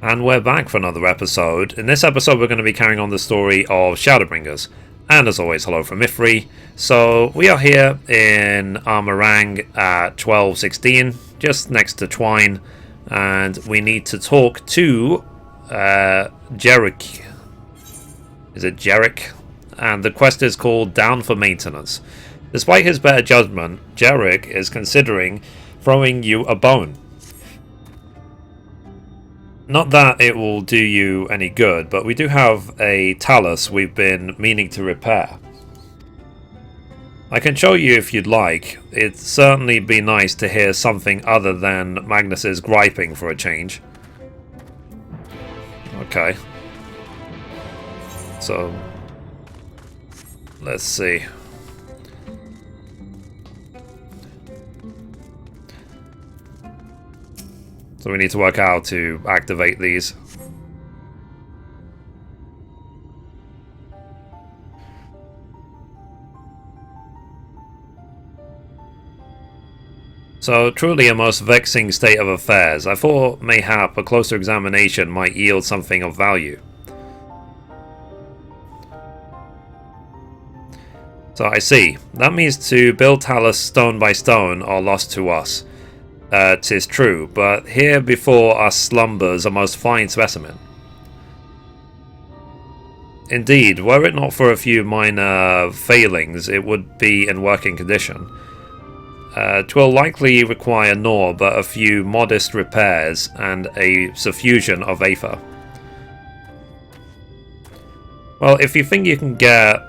And we're back for another episode. In this episode, we're going to be carrying on the story of Shadowbringers. And as always, hello from Mithrie. So, we are here in Armorang at 12:16, just next to Twine. And we need to talk to Jarek. Is it Jarek? And the quest is called Down for Maintenance. Despite his better judgment, Jarek is considering throwing you a bone. Not that it will do you any good, but we do have a talus we've been meaning to repair. I can show you if you'd like. It'd certainly be nice to hear something other than Magnus's griping for a change. Okay. So, let's see. So we need to work out how to activate these. So, truly a most vexing state of affairs. I thought mayhap a closer examination might yield something of value. So I see. That means to build talus stone by stone are lost to us. 'Tis true, but here before us slumbers a most fine specimen. Indeed, were it not for a few minor failings, it would be in working condition. 'Twill likely require nor but a few modest repairs and a suffusion of aether. Well, if you think you can get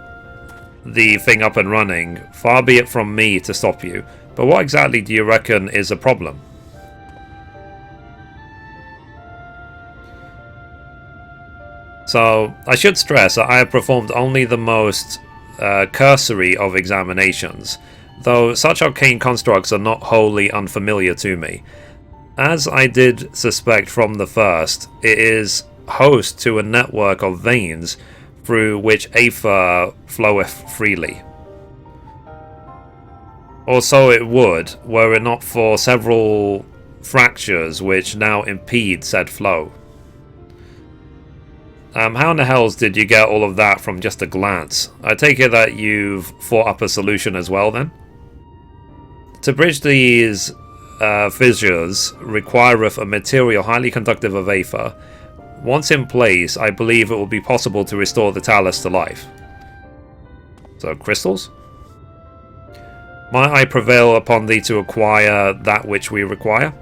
the thing up and running, far be it from me to stop you. But what exactly do you reckon is a problem? So, I should stress that I have performed only the most cursory of examinations, though such arcane constructs are not wholly unfamiliar to me. As I did suspect from the first, it is host to a network of veins through which aether floweth freely. Or so it would, were it not for several fractures which now impede said flow. How in the hells did you get all of that from just a glance? I take it that you've thought up a solution as well then? To bridge these fissures requireth a material highly conductive of aether. Once in place, I believe it will be possible to restore the talus to life. So, crystals? Might I prevail upon thee to acquire that which we require?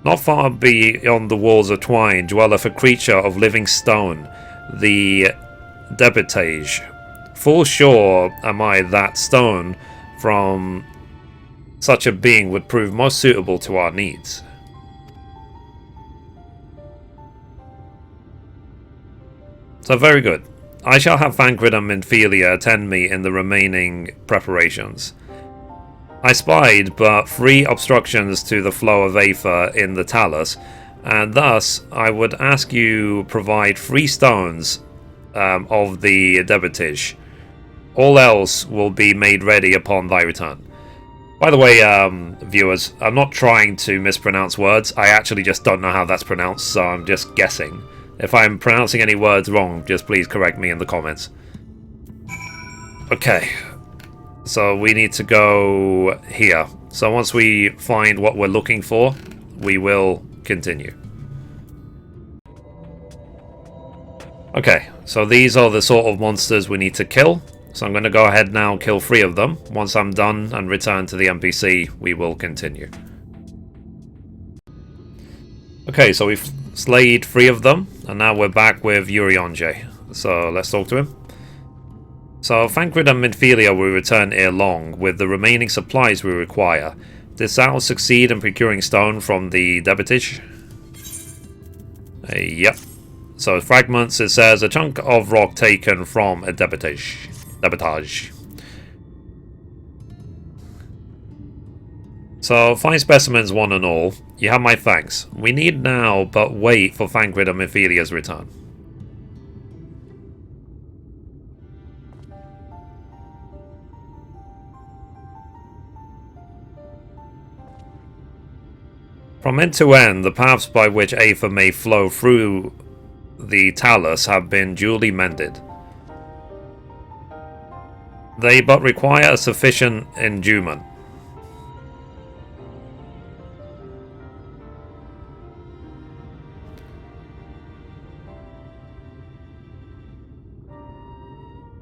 Not far beyond the walls of Twine dwelleth a creature of living stone, the Debitage. Full sure am I that stone from such a being would prove most suitable to our needs. So very good. I shall have Thancred and Minphelia attend me in the remaining preparations. I spied but 3 obstructions to the flow of aether in the talus, and thus I would ask you provide 3 stones of the Debitage. All else will be made ready upon thy return. By the way, viewers, I'm not trying to mispronounce words. I actually just don't know how that's pronounced, so I'm just guessing. If I'm pronouncing any words wrong, just please correct me in the comments. Okay. So we need to go here. So once we find what we're looking for, we will continue. Okay, so these are the sort of monsters we need to kill. So I'm going to go ahead now and kill 3 of them. Once I'm done and return to the NPC, we will continue. Okay, so we've slayed 3 of them, and now we're back with Urionje. So let's talk to him. So Thancred and Minphelia will return ere long with the remaining supplies we require. Did Sal succeed in procuring stone from the Debitage? Yep. So fragments, it says a chunk of rock taken from a Debitage. So, fine specimens one and all. You have my thanks. We need now but wait for Thancred and Minphelia's return. From end to end, the paths by which Aether may flow through the talus have been duly mended. They but require a sufficient endowment.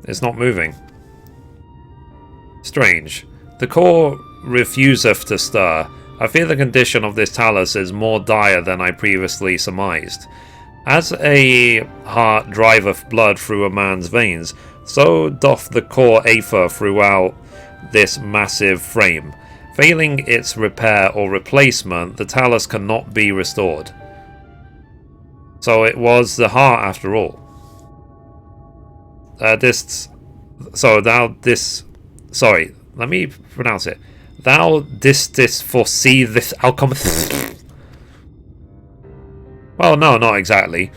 It's not moving. Strange. The core refuseth to stir. I fear the condition of this talus is more dire than I previously surmised. As a heart driveth blood through a man's veins, so doth the core aether throughout this massive frame. Failing its repair or replacement, the talus cannot be restored. So it was the heart after all. Sorry, let me pronounce it. Thou didst foresee this outcome. Well, no, not exactly.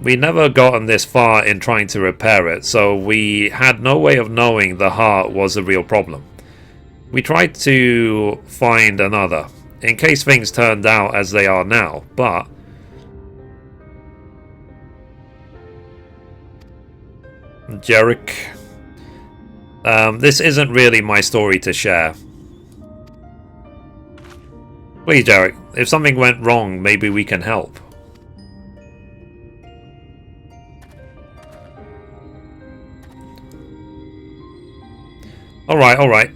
We never gotten this far in trying to repair it, so we had no way of knowing the heart was a real problem. We tried to find another, in case things turned out as they are now, but... Jarek... this isn't really my story to share. Please, Jarek, if something went wrong, maybe we can help. Alright.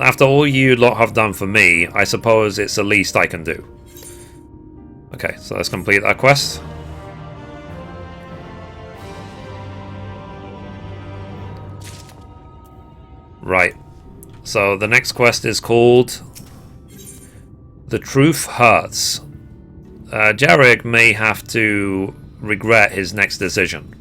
After all you lot have done for me, I suppose it's the least I can do. Okay, so let's complete that quest. Right. So the next quest is called The Truth Hurts. Jarek may have to regret his next decision.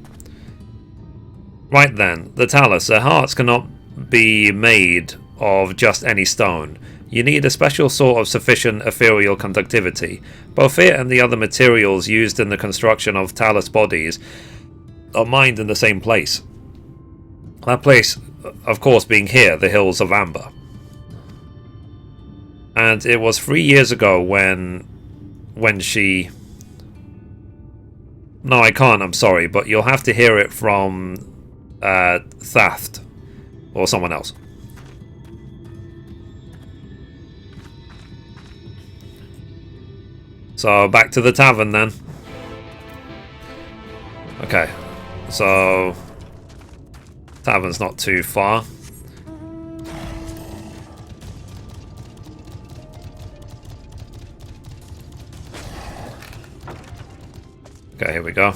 Right then, the talus. The hearts cannot be made of just any stone. You need a special sort of sufficient ethereal conductivity. Both it and the other materials used in the construction of talus bodies are mined in the same place. That place, of course, being here, the Hills of Amber. And it was 3 years ago when she... No, I can't, I'm sorry, but you'll have to hear it from Thaft or someone else. So back to the tavern then. Okay, so tavern's not too far. Okay, here we go.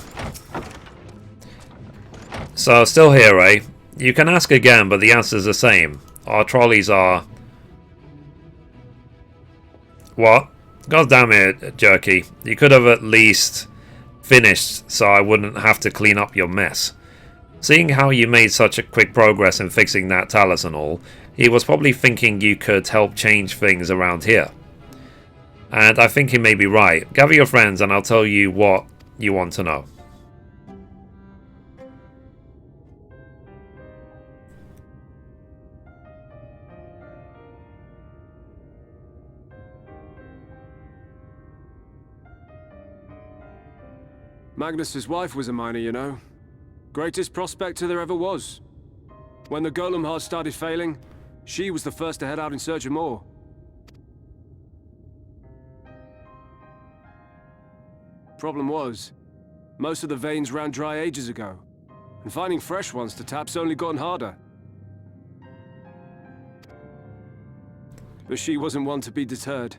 So still here, eh? You can ask again, but the answer's the same. Our trolleys are... What? God damn it, Jerky. You could have at least finished so I wouldn't have to clean up your mess. Seeing how you made such a quick progress in fixing that talus and all, he was probably thinking you could help change things around here. And I think he may be right. Gather your friends and I'll tell you what you want to know. Magnus's wife was a miner, you know. Greatest prospector there ever was. When the golem heart started failing, she was the first to head out in search of more. Problem was, most of the veins ran dry ages ago, and finding fresh ones to tap's only gotten harder. But she wasn't one to be deterred.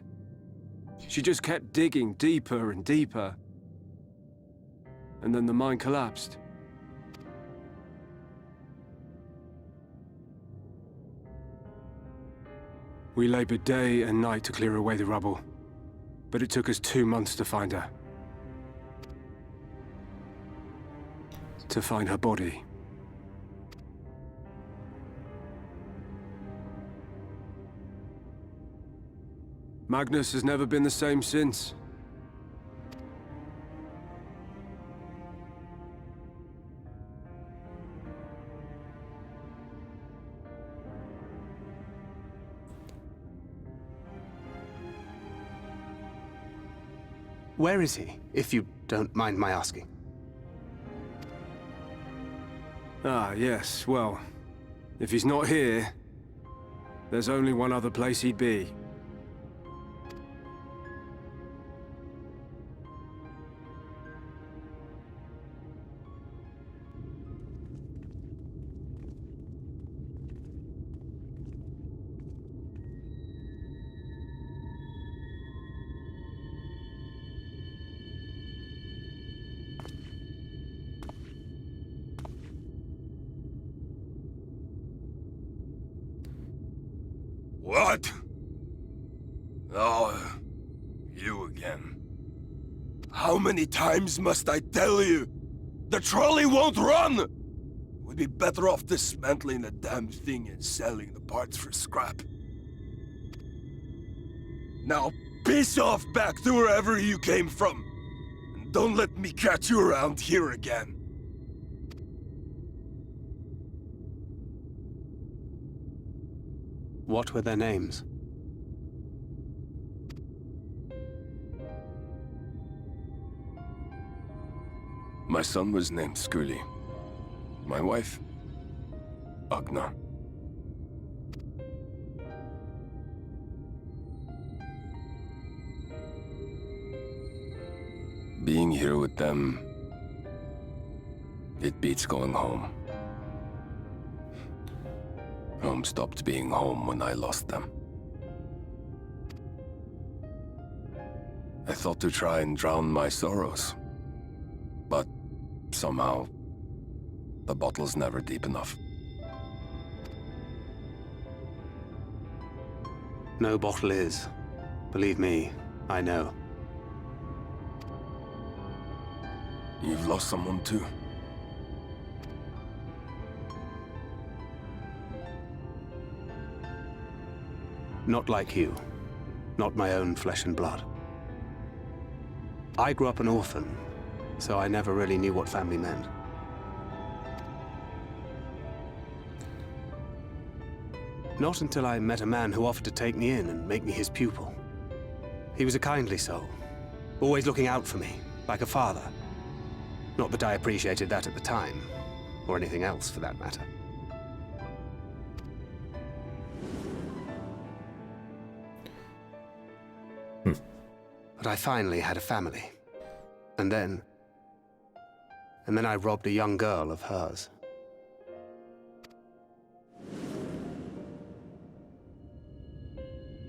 She just kept digging deeper and deeper. And then the mine collapsed. We labored day and night to clear away the rubble, but it took us 2 months to find her. To find her body. Magnus has never been the same since. Where is he, if you don't mind my asking? Ah, yes, well, if he's not here, there's only one other place he'd be. What? Oh, you again. How many times must I tell you? The trolley won't run! We'd be better off dismantling the damn thing and selling the parts for scrap. Now, piss off back to wherever you came from. And don't let me catch you around here again. What were their names? My son was named Skuli. My wife, Agna. Being here with them, it beats going home. Home stopped being home when I lost them. I thought to try and drown my sorrows. But somehow, the bottle's never deep enough. No bottle is. Believe me, I know. You've lost someone too? Not like you. Not my own flesh and blood. I grew up an orphan, so I never really knew what family meant. Not until I met a man who offered to take me in and make me his pupil. He was a kindly soul, always looking out for me, like a father. Not that I appreciated that at the time, or anything else for that matter. But I finally had a family. And then I robbed a young girl of hers.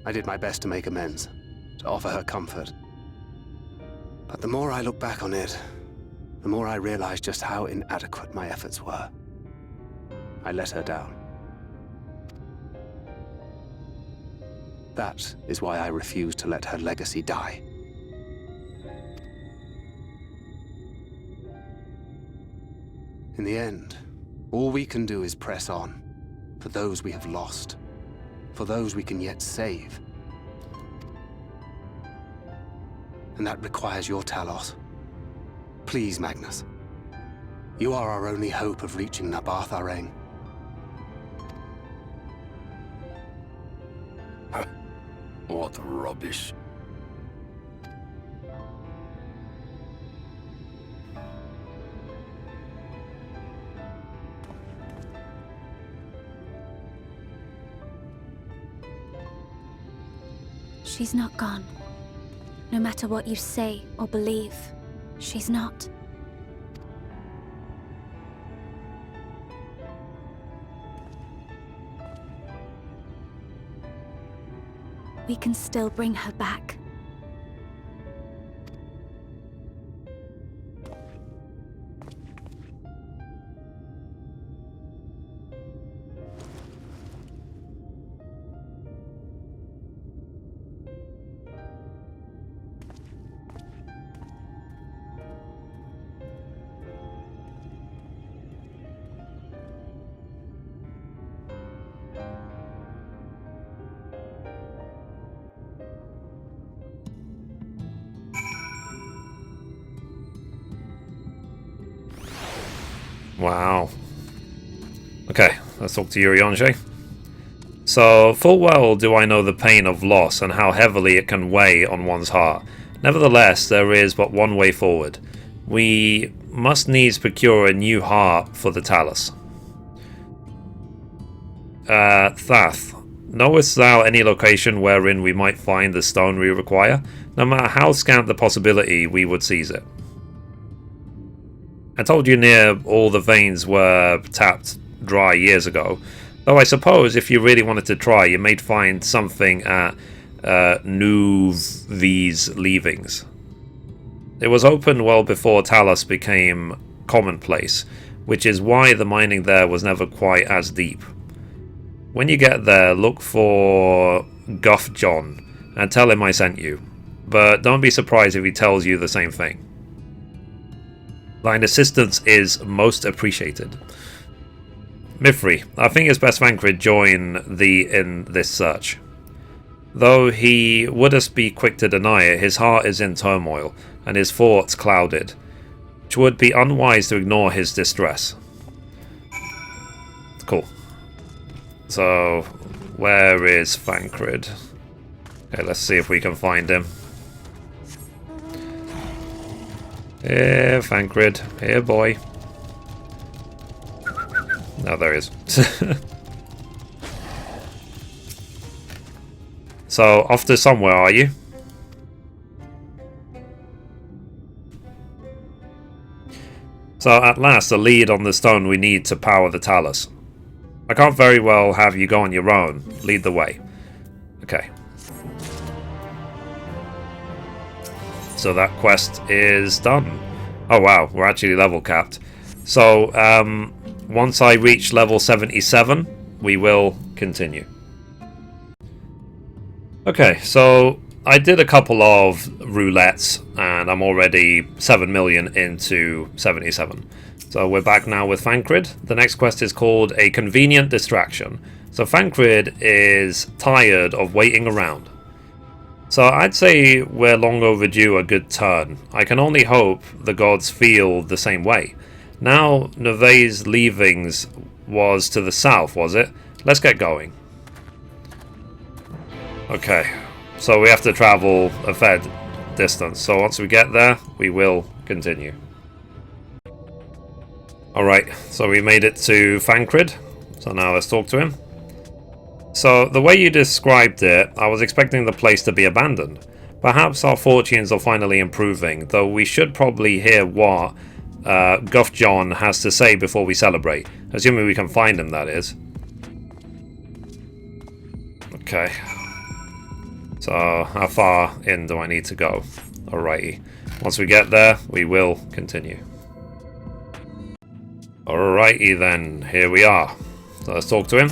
I did my best to make amends, to offer her comfort. But the more I look back on it, the more I realize just how inadequate my efforts were. I let her down. That is why I refuse to let her legacy die. In the end, all we can do is press on, for those we have lost, for those we can yet save. And that requires your Talos. Please, Magnus. You are our only hope of reaching Nabarth Areng. What rubbish. She's not gone. No matter what you say or believe, she's not. We can still bring her back. Wow. Okay, let's talk to Urianger. So, full well do I know the pain of loss and how heavily it can weigh on one's heart. Nevertheless, there is but one way forward. We must needs procure a new heart for the Talus. Thath, knowest thou any location wherein we might find the stone we require? No matter how scant the possibility, we would seize it. I told you near all the veins were tapped dry years ago, though I suppose if you really wanted to try, you may find something at Mithri's leavings. It was opened well before Talus became commonplace, which is why the mining there was never quite as deep. When you get there, look for Guff John and tell him I sent you, but don't be surprised if he tells you the same thing. Thine assistance is most appreciated. Mithrie, I think it's best Thancred join thee in this search. Though he wouldst be quick to deny it, his heart is in turmoil, and his thoughts clouded, which would be unwise to ignore his distress. Cool. So, where is Thancred? Okay, let's see if we can find him. Here, Thancred. Here, boy. Oh, there he is. So, off to somewhere, are you? So, at last, a lead on the stone we need to power the Talus. I can't very well have you go on your own. Lead the way. Okay. So that quest is done. Oh wow, we're actually level capped. So, once I reach level 77, we will continue. Okay, so I did a couple of roulettes, and I'm already 7 million into 77. So we're back now with Thancred. The next quest is called A Convenient Distraction. So Thancred is tired of waiting around. So I'd say we're long overdue a good turn. I can only hope the gods feel the same way. Now, Mithri's leavings was to the south, was it? Let's get going. Okay, so we have to travel a fair distance. So once we get there, we will continue. Alright, so we made it to Thancred. So now let's talk to him. So, the way you described it, I was expecting the place to be abandoned. Perhaps our fortunes are finally improving, though we should probably hear what Guff John has to say before we celebrate. Assuming we can find him, that is. Okay. So, how far in do I need to go? Alrighty. Once we get there, we will continue. Alrighty then, here we are. So let's talk to him.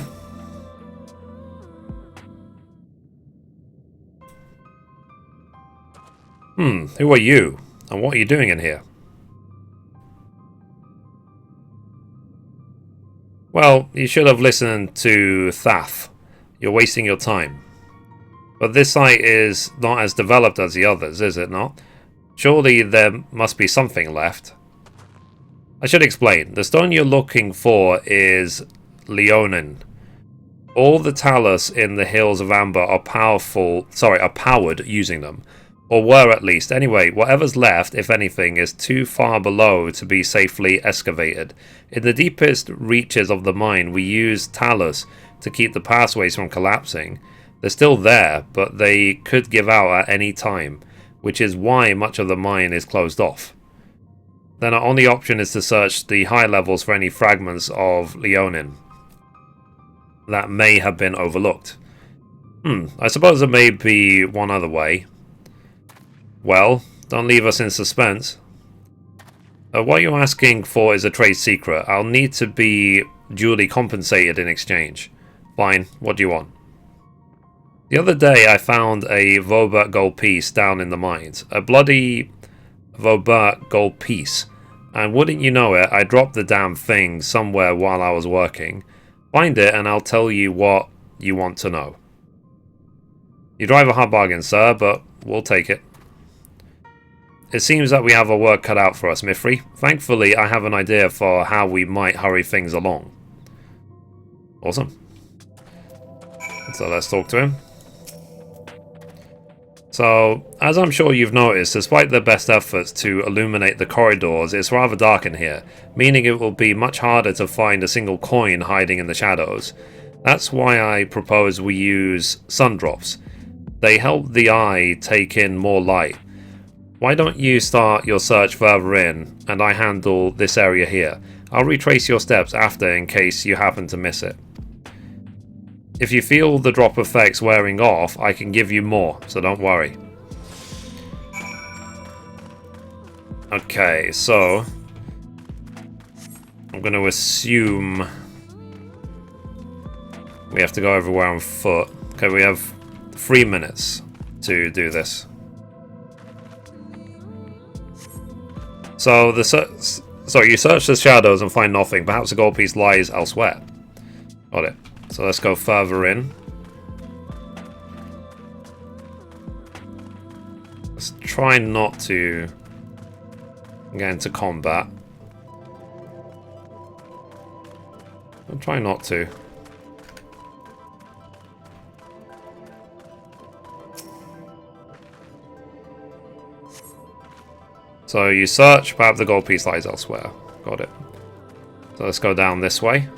Who are you? And what are you doing in here? Well, you should have listened to Thath. You're wasting your time. But this site is not as developed as the others, is it not? Surely there must be something left. I should explain. The stone you're looking for is Leonin. All the Talus in the Hills of Amber are powered using them. Or were at least. Anyway, whatever's left, if anything, is too far below to be safely excavated. In the deepest reaches of the mine, we use Talus to keep the pathways from collapsing. They're still there, but they could give out at any time, which is why much of the mine is closed off. Then our only option is to search the high levels for any fragments of Leonin that may have been overlooked. I suppose there may be one other way. Well, don't leave us in suspense. What you're asking for is a trade secret. I'll need to be duly compensated in exchange. Fine, what do you want? The other day I found a Vobert gold piece down in the mines. A bloody Vobert gold piece. And wouldn't you know it, I dropped the damn thing somewhere while I was working. Find it and I'll tell you what you want to know. You drive a hard bargain, sir, but we'll take it. It seems that we have our work cut out for us, Mithrie. Thankfully, I have an idea for how we might hurry things along. Awesome. So let's talk to him. So, as I'm sure you've noticed, despite their best efforts to illuminate the corridors, it's rather dark in here, meaning it will be much harder to find a single coin hiding in the shadows. That's why I propose we use sun drops. They help the eye take in more light. Why don't you start your search further in, and I handle this area here. I'll retrace your steps after in case you happen to miss it. If you feel the drop effects wearing off, I can give you more, so don't worry. Okay, so I'm going to assume we have to go everywhere on foot. Okay, we have 3 minutes to do this. So you search the shadows and find nothing. Perhaps the gold piece lies elsewhere. Got it. So let's go further in. Let's try not to get into combat. I'll try not to. So you search, perhaps the gold piece lies elsewhere. Got it. So let's go down this way.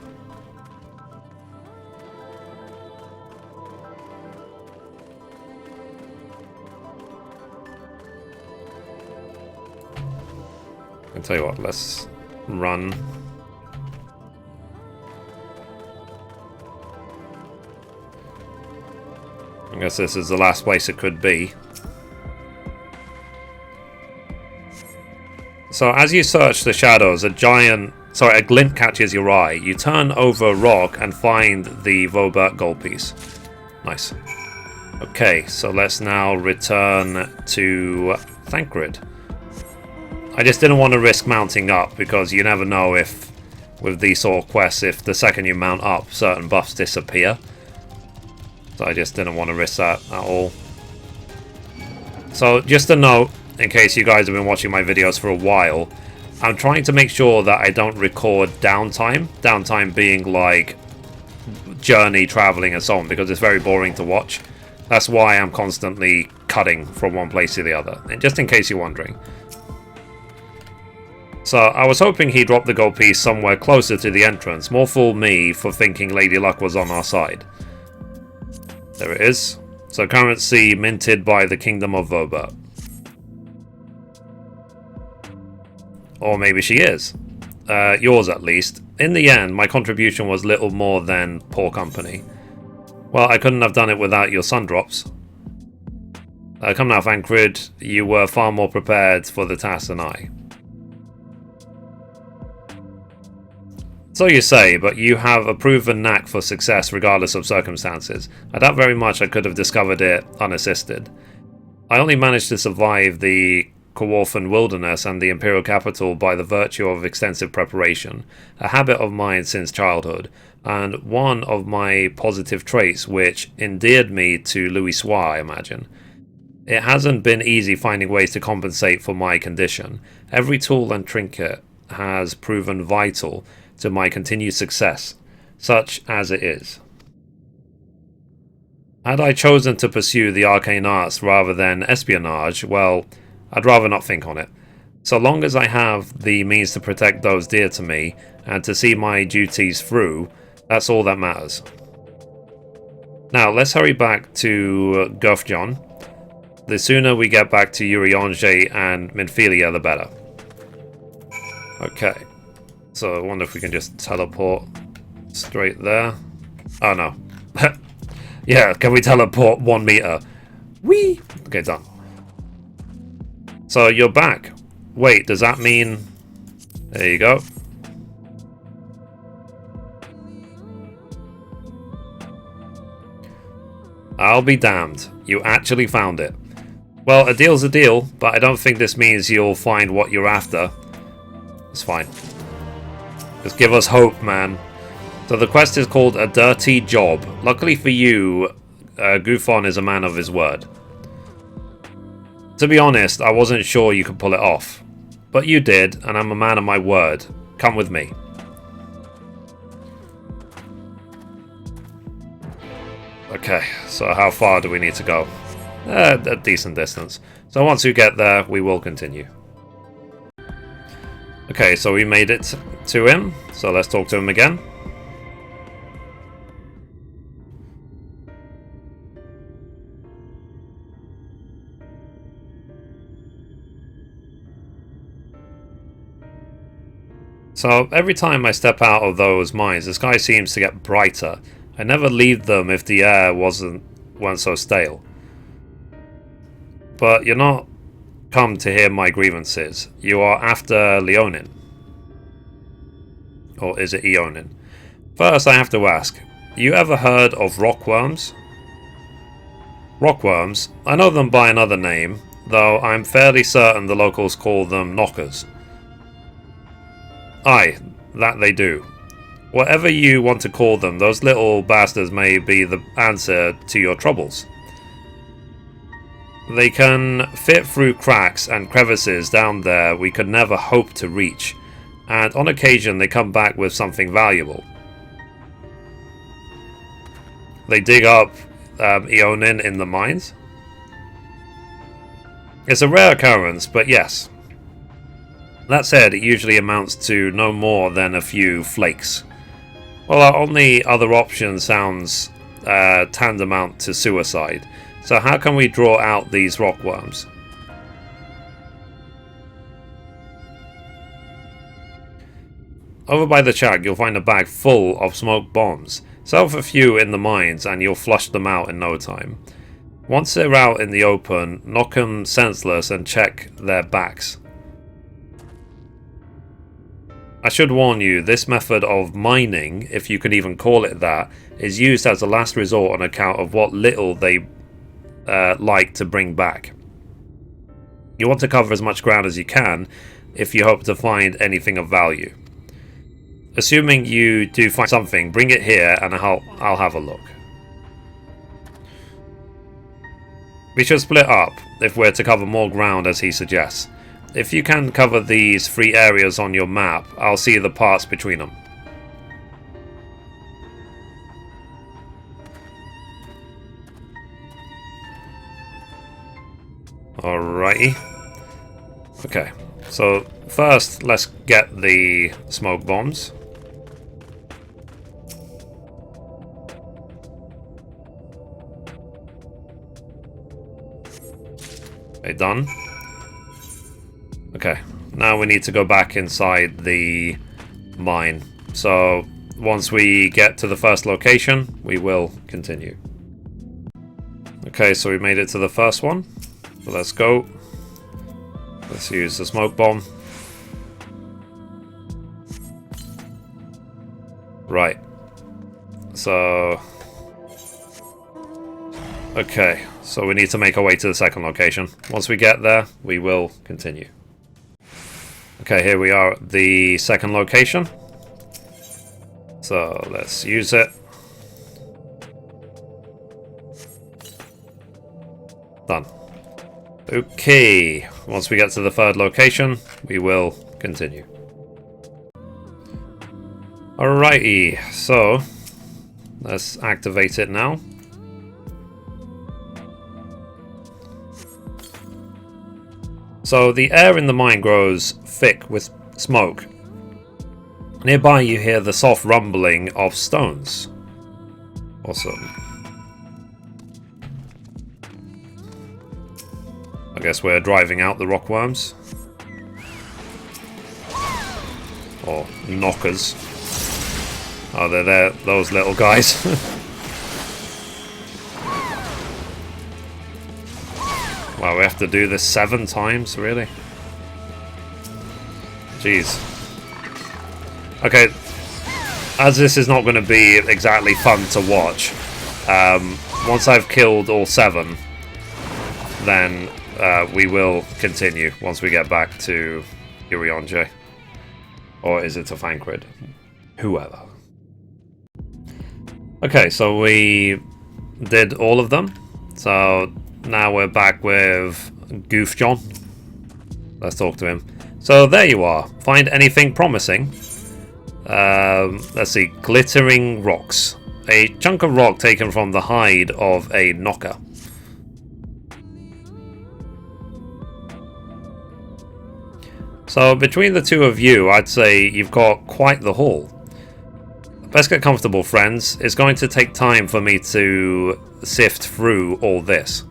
I'll tell you what, let's run. I guess this is the last place it could be. So as you search the shadows, a glint catches your eye. You turn over a rock and find the Vobert gold piece. Nice. Okay, so let's now return to Thancred. I just didn't want to risk mounting up because you never know if, with these sort of quests, if the second you mount up, certain buffs disappear. So I just didn't want to risk that at all. So just a note, in case you guys have been watching my videos for a while, I'm trying to make sure that I don't record downtime. Downtime being like journey, traveling and so on, because it's very boring to watch. That's why I'm constantly cutting from one place to the other, and just in case you're wondering. So I was hoping he dropped the gold piece somewhere closer to the entrance. More fool me for thinking Lady Luck was on our side. There it is. So currency minted by the Kingdom of Vobert. Or maybe she is. Yours at least. In the end, my contribution was little more than poor company. Well, I couldn't have done it without your sun drops. Come now, Thancred. You were far more prepared for the task than I. So you say, but you have a proven knack for success regardless of circumstances. I doubt very much I could have discovered it unassisted. I only managed to survive the Coorphan wilderness and the Imperial capital by the virtue of extensive preparation, a habit of mine since childhood, and one of my positive traits which endeared me to Louis Soir, I imagine. It hasn't been easy finding ways to compensate for my condition. Every tool and trinket has proven vital to my continued success, such as it is. Had I chosen to pursue the arcane arts rather than espionage, well, I'd rather not think on it. So long as I have the means to protect those dear to me, and to see my duties through, that's all that matters. Now, let's hurry back to Gurfjon. The sooner we get back to Urianger and Minfilia, the better. Okay. So I wonder if we can just teleport straight there. Oh no. Yeah, can we teleport 1 meter? Whee! Okay, done. So you're back. Wait, does that mean... There you go. I'll be damned. You actually found it. Well, a deal's a deal, but I don't think this means you'll find what you're after. It's fine. Just give us hope, man. So the quest is called A Dirty Job. Luckily for you, Gufon is a man of his word. To be honest, I wasn't sure you could pull it off. But you did, and I'm a man of my word. Come with me. Okay, so how far do we need to go? A decent distance. So once you get there, we will continue. Okay, so we made it to him. So let's talk to him again. So every time I step out of those mines, the sky seems to get brighter. I never leave them if the air weren't so stale. But you're not come to hear my grievances. You are after Leonin. Or is it Eonin? First I have to ask, you ever heard of rockworms? Rockworms? I know them by another name, though I'm fairly certain the locals call them knockers. Aye, that they do. Whatever you want to call them, those little bastards may be the answer to your troubles. They can fit through cracks and crevices down there we could never hope to reach, and on occasion they come back with something valuable. They dig up Eonin in the mines? It's a rare occurrence, but yes. That said, it usually amounts to no more than a few flakes. Well, our only other option sounds tantamount to suicide. So how can we draw out these rockworms? Over by the shack, you'll find a bag full of smoke bombs. Self a few in the mines and you'll flush them out in no time. Once they're out in the open, knock them senseless and check their backs. I should warn you, this method of mining, if you can even call it that, is used as a last resort on account of what little they like to bring back. You want to cover as much ground as you can if you hope to find anything of value. Assuming you do find something, bring it here and I'll have a look. We should split up if we're to cover more ground as he suggests. If you can cover these 3 areas on your map, I'll see the parts between them. Alrighty. Okay, so first let's get the smoke bombs. Okay, done. Okay, now we need to go back inside the mine. So once we get to the first location, we will continue. Okay, so we made it to the first one. So let's go. Let's use the smoke bomb. Right. So... okay, so we need to make our way to the second location. Once we get there, we will continue. Okay, here we are at the second location. So let's use it. Done. Okay, once we get to the third location, we will continue. Alrighty, so let's activate it now. So the air in the mine grows thick with smoke. Nearby you hear the soft rumbling of stones. Awesome. I guess we're driving out the rockworms. Or knockers. Oh, they're there, those little guys. Wow, we have to do this 7 times, really? Jeez. Okay, as this is not going to be exactly fun to watch, once I've killed all 7, then we will continue once we get back to Urionje. Or is it to Thancred? Whoever. Okay, so we did all of them. So now we're back with Goof John. Let's talk to him. So there you are. Find anything promising? Let's see. Glittering rocks. A chunk of rock taken from the hide of a knocker. So between the two of you, I'd say you've got quite the haul. Let's get comfortable, friends. It's going to take time for me to sift through all this.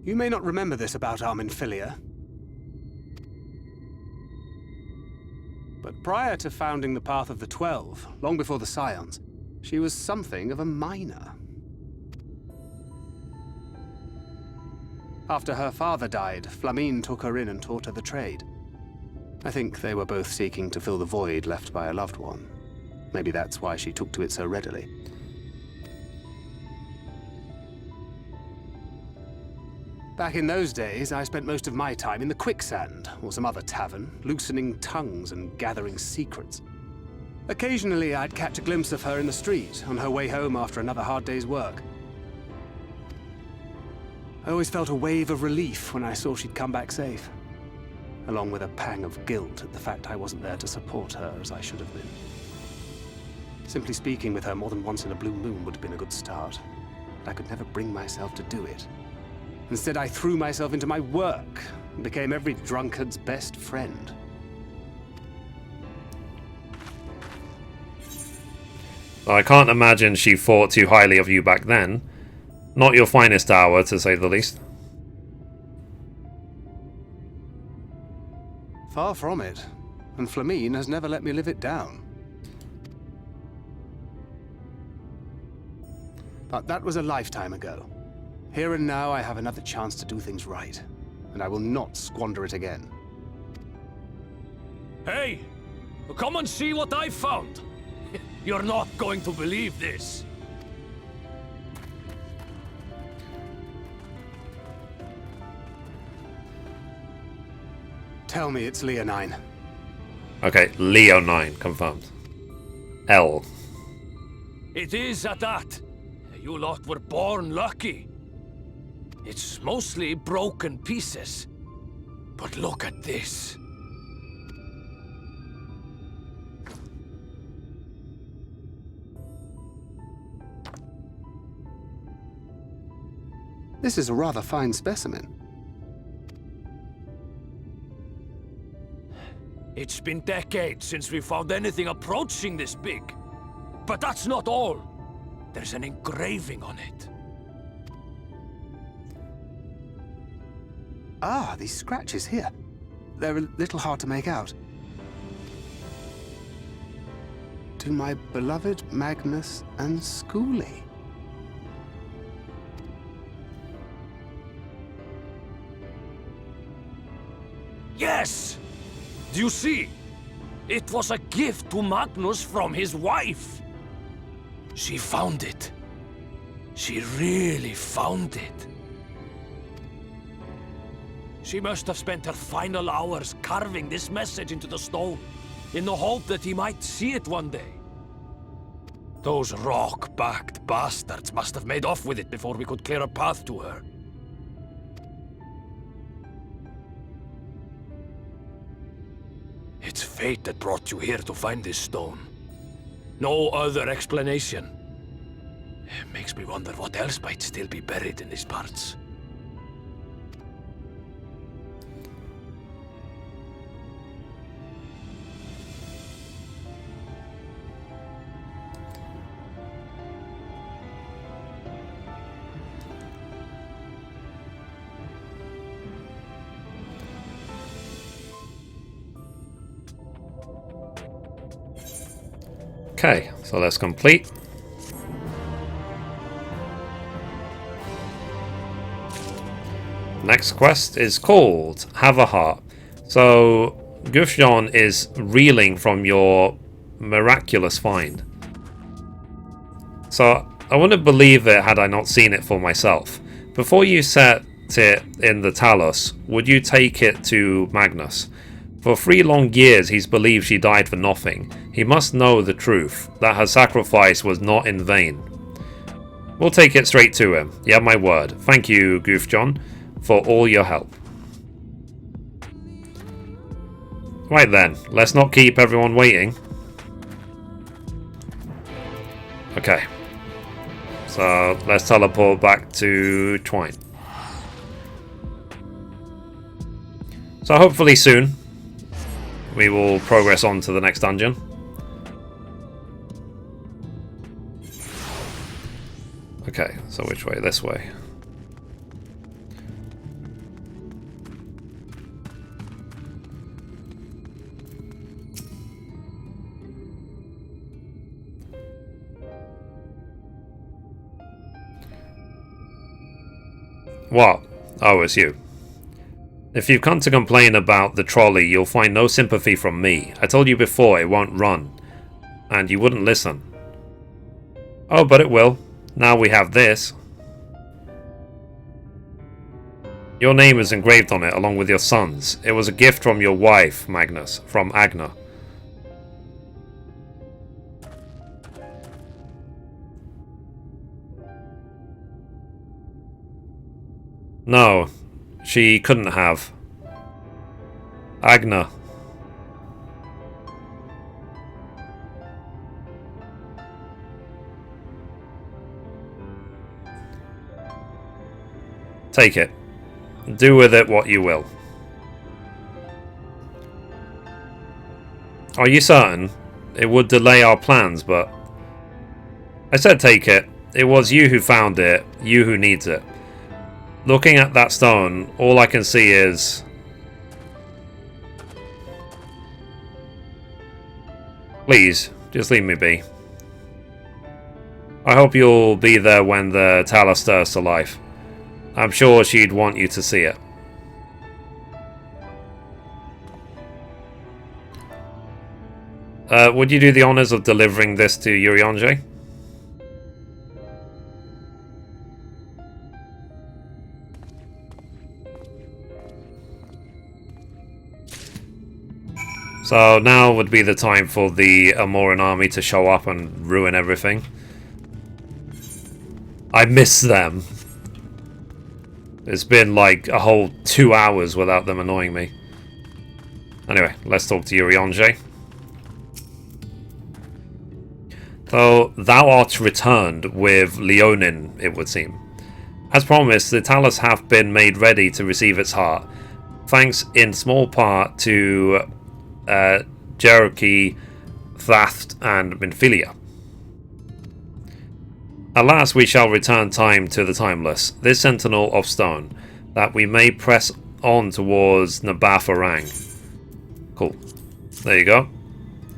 You may not remember this about Arminfilia, but prior to founding the Path of the 12, long before the Scions, she was something of a miner. After her father died, Flamine took her in and taught her the trade. I think they were both seeking to fill the void left by a loved one. Maybe that's why she took to it so readily. Back in those days, I spent most of my time in the Quicksand, or some other tavern, loosening tongues and gathering secrets. Occasionally, I'd catch a glimpse of her in the street, on her way home after another hard day's work. I always felt a wave of relief when I saw she'd come back safe, along with a pang of guilt at the fact I wasn't there to support her as I should have been. Simply speaking with her more than once in a blue moon would have been a good start, but I could never bring myself to do it. Instead, I threw myself into my work and became every drunkard's best friend. I can't imagine she thought too highly of you back then. Not your finest hour, to say the least. Far from it, and Flamine has never let me live it down. But that was a lifetime ago. Here and now, I have another chance to do things right, and I will not squander it again. Hey! Come and see what I found! You're not going to believe this! Tell me it's Leonine. Okay, Leonine, confirmed. L. It is at that! You lot were born lucky! It's mostly broken pieces. But look at this. This is a rather fine specimen. It's been decades since we found anything approaching this big. But that's not all. There's an engraving on it. Ah, these scratches here. They're a little hard to make out. To my beloved Magnus and Schoolie. Yes! Do you see? It was a gift to Magnus from his wife. She found it. She really found it. She must have spent her final hours carving this message into the stone, in the hope that he might see it one day. Those rock-backed bastards must have made off with it before we could clear a path to her. It's fate that brought you here to find this stone. No other explanation. It makes me wonder what else might still be buried in these parts. Okay, so that's complete. Next quest is called Have a Heart. So Gufjon is reeling from your miraculous find. So I wouldn't believe it had I not seen it for myself. Before you set it in the Talos, would you take it to Magnus? For 3 long years he's believed she died for nothing. He must know the truth, that her sacrifice was not in vain. We'll take it straight to him. You have my word. Thank you, Gufjon, for all your help. Right then, let's not keep everyone waiting. Okay. So, let's teleport back to Twine. So hopefully soon, we will progress on to the next dungeon. Okay, so which way? This way. What? Oh, it's you. If you've come to complain about the trolley, you'll find no sympathy from me. I told you before it won't run, and you wouldn't listen. Oh, but it will. Now we have this. Your name is engraved on it, along with your son's. It was a gift from your wife, Magnus, from Agna. No, she couldn't have. Agna. Take it. Do with it what you will. Are you certain? It would delay our plans, but... I said take it. It was you who found it, you who needs it. Looking at that stone, all I can see is... Please, just leave me be. I hope you'll be there when the Talus stirs to life. I'm sure she'd want you to see it. Would you do the honors of delivering this to Urianger? So now would be the time for the Amoran army to show up and ruin everything. I miss them. It's been like a whole 2 hours without them annoying me. Anyway, let's talk to Urianger. So, thou art returned with Leonin, it would seem. As promised, the Talus have been made ready to receive its heart, thanks in small part to Cherokee, Thaft, and Minfilia. Alas, we shall return time to the timeless, this sentinel of stone, that we may press on towards Nabatharang. Cool. There you go.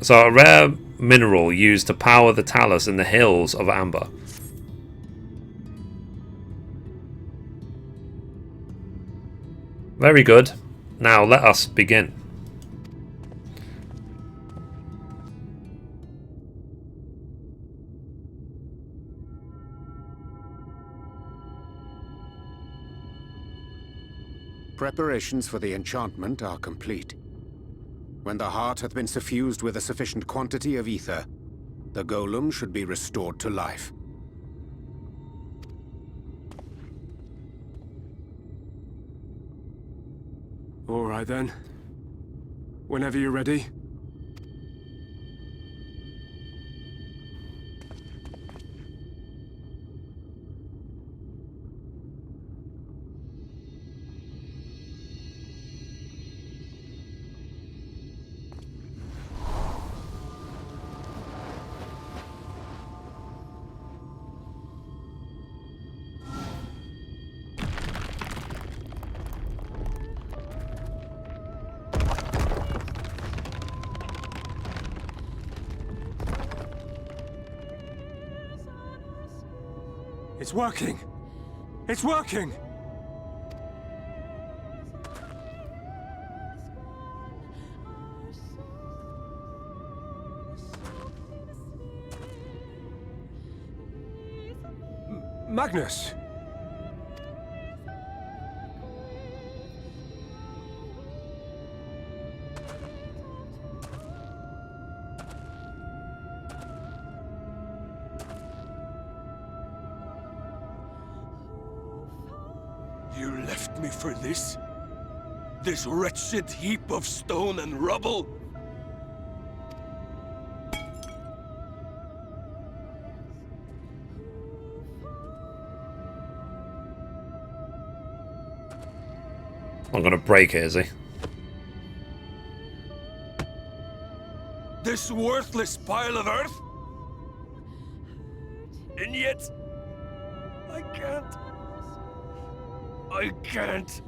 So, a rare mineral used to power the Talus in the hills of Amber. Very good. Now let us begin. Preparations for the enchantment are complete. When the heart hath been suffused with a sufficient quantity of ether, the golem should be restored to life. All right then. Whenever you're ready. It's working! It's working! Magnus! You left me for this? this wretched heap of stone and rubble? I'm gonna break it, is he? This worthless pile of earth? And yet, I can't. I can't.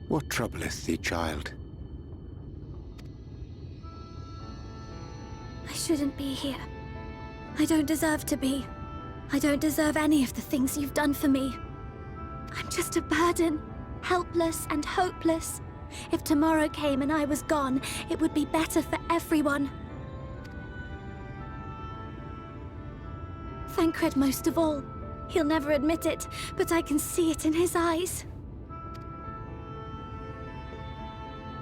What troubleth thee, child? I shouldn't be here. I don't deserve to be. I don't deserve any of the things you've done for me. I'm just a burden, helpless and hopeless. If tomorrow came and I was gone, it would be better for everyone. Thancred most of all. He'll never admit it, but I can see it in his eyes.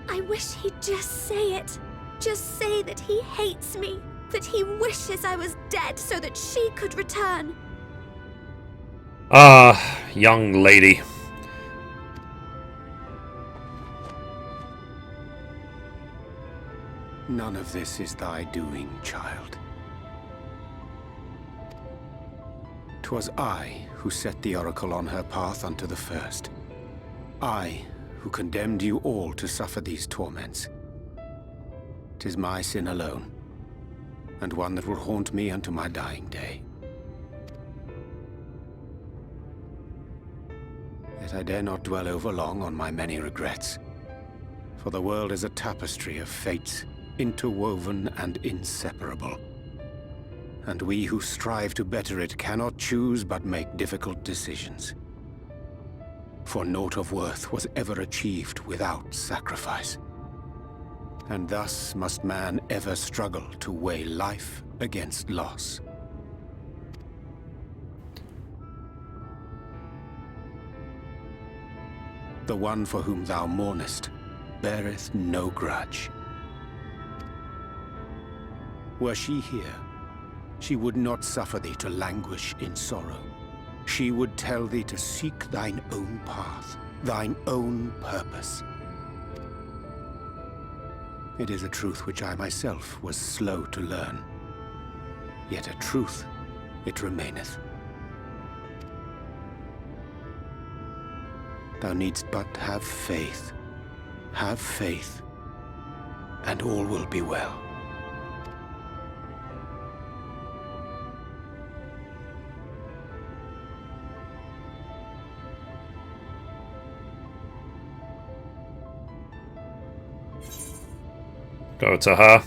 I wish he'd just say it. Just say that he hates me, that he wishes I was dead so that she could return. Ah, young lady. None of this is thy doing, child. 'Twas I who set the Oracle on her path unto the first. I who condemned you all to suffer these torments. 'Tis my sin alone, and one that will haunt me unto my dying day. Yet I dare not dwell over long on my many regrets, for the world is a tapestry of fates, interwoven and inseparable. And we who strive to better it cannot choose but make difficult decisions. For naught of worth was ever achieved without sacrifice. And thus must man ever struggle to weigh life against loss. The one for whom thou mournest beareth no grudge. Were she here, she would not suffer thee to languish in sorrow. She would tell thee to seek thine own path, thine own purpose. It is a truth which I myself was slow to learn. Yet a truth it remaineth. Thou needst but have faith, and all will be well. Go to her.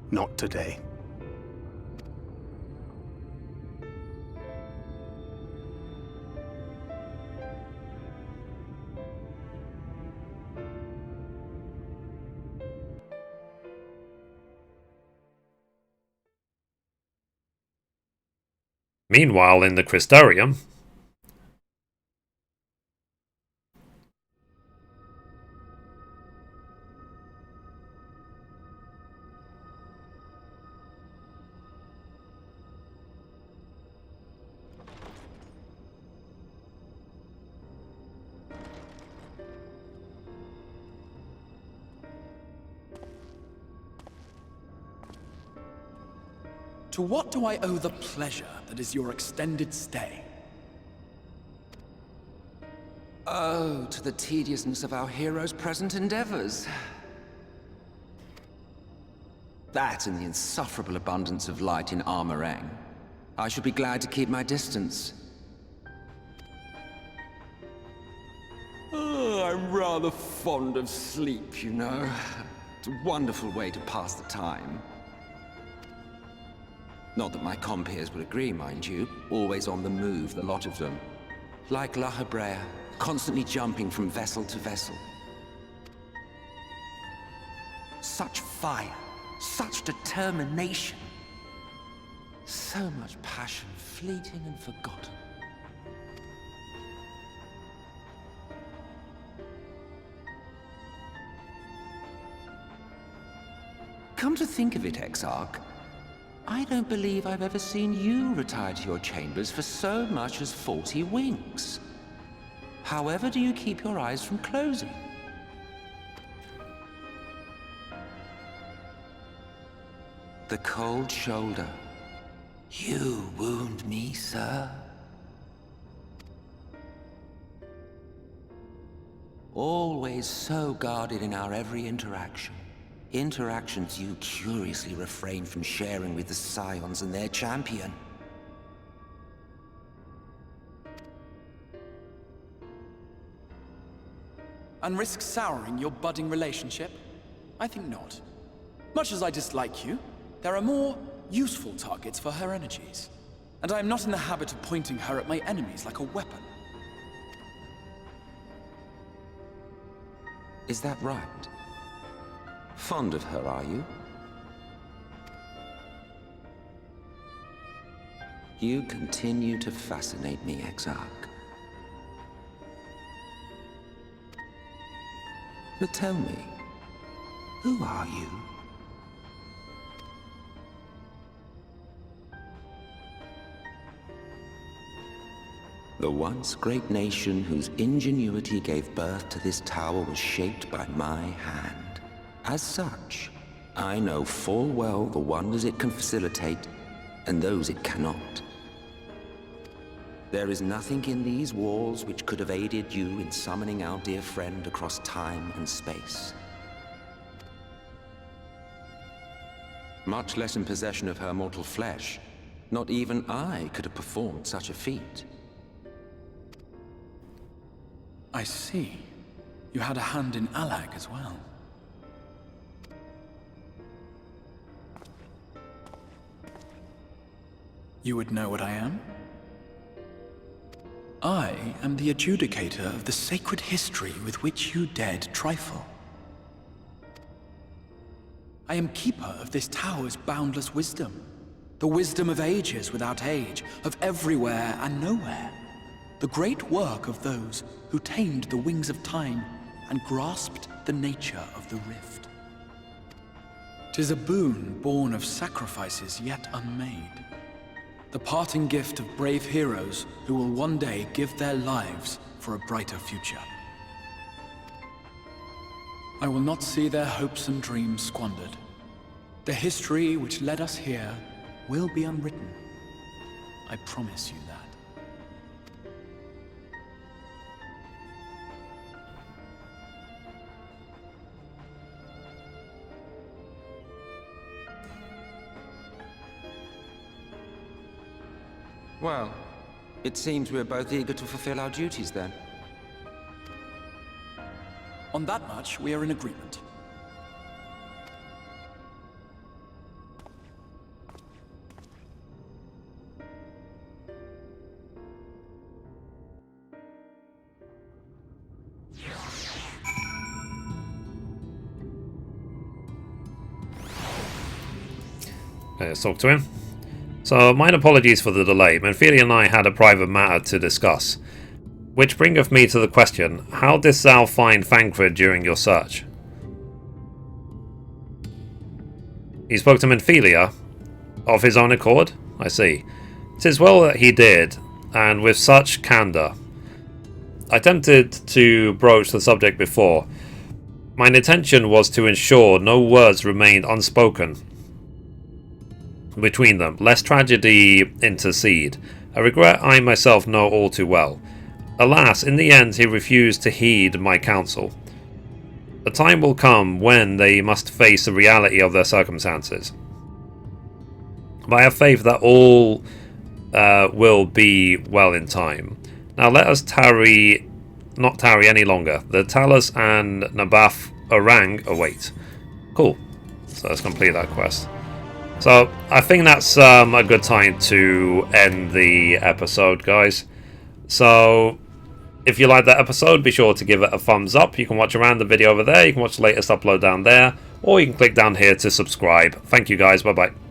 Not today. Meanwhile, in the Crystarium, To what do I owe the pleasure that is your extended stay? Oh, to the tediousness of our hero's present endeavors. That and the insufferable abundance of light in Armorang. I should be glad to keep my distance. Oh, I'm rather fond of sleep, you know. It's a wonderful way to pass the time. Not that my compeers would agree, mind you. Always on the move, the lot of them. Like La Hebrea, constantly jumping from vessel to vessel. Such fire, such determination. So much passion, fleeting and forgotten. Come to think of it, Exarch, I don't believe I've ever seen you retire to your chambers for so much as 40 winks. However do you keep your eyes from closing? The cold shoulder. You wound me, sir. Always so guarded in our every interaction. Interactions you curiously refrain from sharing with the Scions and their champion. And risk souring your budding relationship? I think not. Much as I dislike you, there are more useful targets for her energies. And I am not in the habit of pointing her at my enemies like a weapon. Is that right? Fond of her, are you? You continue to fascinate me, Exarch. But tell me, who are you? The once great nation whose ingenuity gave birth to this tower was shaped by my hand. As such, I know full well the wonders it can facilitate and those it cannot. There is nothing in these walls which could have aided you in summoning our dear friend across time and space. Much less in possession of her mortal flesh, not even I could have performed such a feat. I see. You had a hand in Allag as well. You would know what I am? I am the adjudicator of the sacred history with which you dared trifle. I am keeper of this tower's boundless wisdom. The wisdom of ages without age, of everywhere and nowhere. The great work of those who tamed the wings of time and grasped the nature of the rift. 'Tis a boon born of sacrifices yet unmade. The parting gift of brave heroes who will one day give their lives for a brighter future. I will not see their hopes and dreams squandered. The history which led us here will be unwritten. I promise you that. Well, it seems we're both eager to fulfill our duties then. On that much, we are in agreement. Let's talk to him. So, mine apologies for the delay. Mithrie and I had a private matter to discuss. Which bringeth me to the question, how didst thou find Thancred during your search? He spoke to Mithrie of his own accord? I see. 'Tis well that he did, and with such candour. I attempted to broach the subject before. Mine intention was to ensure no words remained unspoken between them, lest tragedy intercede. A regret I myself know all too well. Alas, in the end he refused to heed my counsel. A time will come when they must face the reality of their circumstances. But I have faith that all will be well in time. Now let us not tarry any longer. The Talus and Nabath Orang await. Cool. So let's complete that quest. So I think that's a good time to end the episode, guys. So if you like that episode, be sure to give it a thumbs up. You can watch around the video over there. You can watch the latest upload down there. Or you can click down here to subscribe. Thank you guys. Bye-bye.